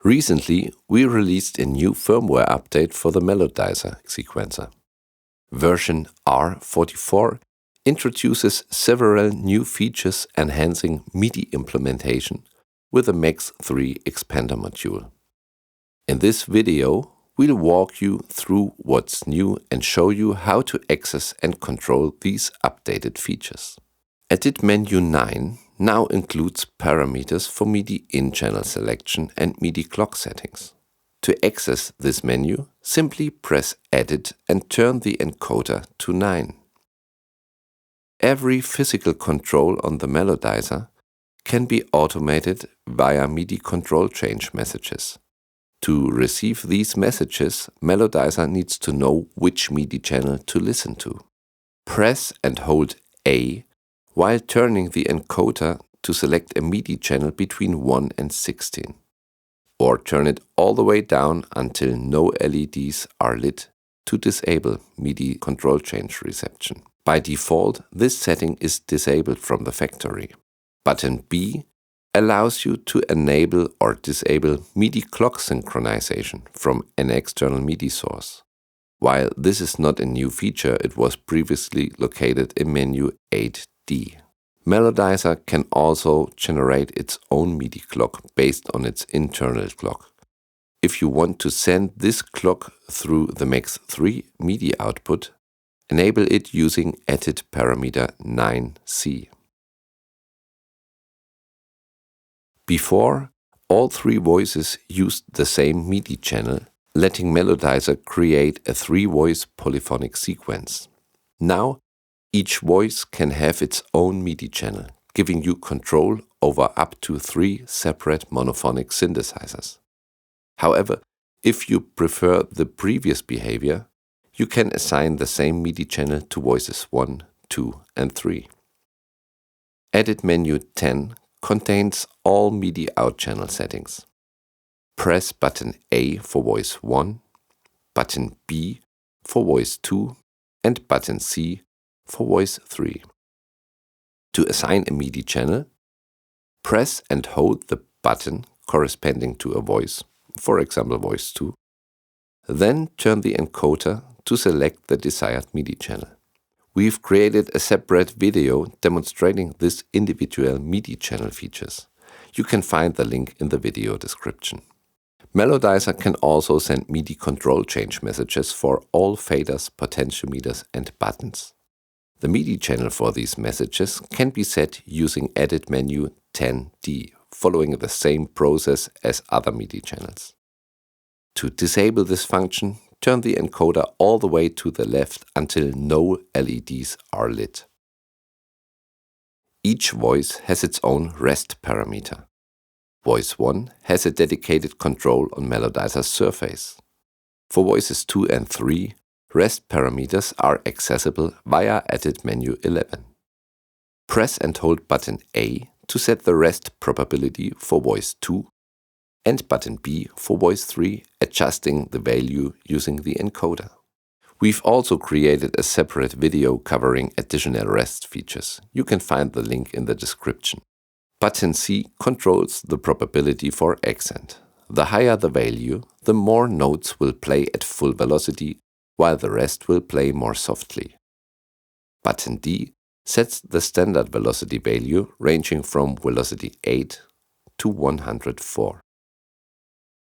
Recently, we released a new firmware update for the Melodizer sequencer. Version R44 introduces several new features enhancing MIDI implementation with the MAX3 expander module. In this video, we'll walk you through what's new and show you how to access and control these updated features. Edit menu 9 now includes parameters for MIDI in-channel selection and MIDI clock settings. To access this menu, simply press Edit and turn the encoder to 9. Every physical control on the Melodizer can be automated via MIDI control change messages. To receive these messages, Melodizer needs to know which MIDI channel to listen to. Press and hold A while turning the encoder to select a MIDI channel between 1 and 16. Or turn it all the way down until no LEDs are lit to disable MIDI control change reception. By default, this setting is disabled from the factory. Button B allows you to enable or disable MIDI clock synchronization from an external MIDI source. While this is not a new feature, it was previously located in menu 8D. Melodizer can also generate its own MIDI clock based on its internal clock. If you want to send this clock through the MAX3 MIDI output, enable it using edit parameter 9C. Before, all three voices used the same MIDI channel, letting Melodizer create a three-voice polyphonic sequence. Now, each voice can have its own MIDI channel, giving you control over up to 3 separate monophonic synthesizers. However, if you prefer the previous behavior, you can assign the same MIDI channel to voices 1, 2, and 3. Edit menu 10 contains all MIDI out channel settings. Press button A for voice 1, button B for voice 2, and button C for voice 3. To assign a MIDI channel, press and hold the button corresponding to a voice, for example voice 2. Then turn the encoder to select the desired MIDI channel. We've created a separate video demonstrating this individual MIDI channel features. You can find the link in the video description. Melodizer can also send MIDI control change messages for all faders, potentiometers, and buttons. The MIDI channel for these messages can be set using edit menu 10D, following the same process as other MIDI channels. To disable this function, turn the encoder all the way to the left until no LEDs are lit. Each voice has its own rest parameter. Voice 1 has a dedicated control on Melodizer's surface. For voices 2 and 3, rest parameters are accessible via edit menu 11. Press and hold button A to set the rest probability for voice 2 and button B for voice 3, adjusting the value using the encoder. We've also created a separate video covering additional rest features. You can find the link in the description. Button C controls the probability for accent. The higher the value, the more notes will play at full velocity, while the rest will play more softly. Button D sets the standard velocity value ranging from velocity 8 to 104.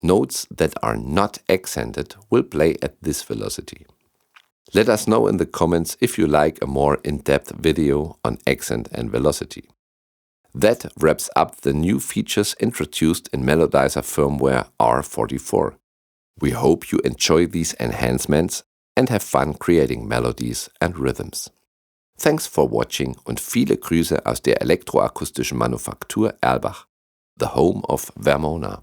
Notes that are not accented will play at this velocity. Let us know in the comments if you like a more in-depth video on accent and velocity. That wraps up the new features introduced in Melodizer firmware R44. We hope you enjoy these enhancements and have fun creating melodies and rhythms. Thanks for watching und viele Grüße aus der elektroakustischen Manufaktur Erlbach, the home of Vermona.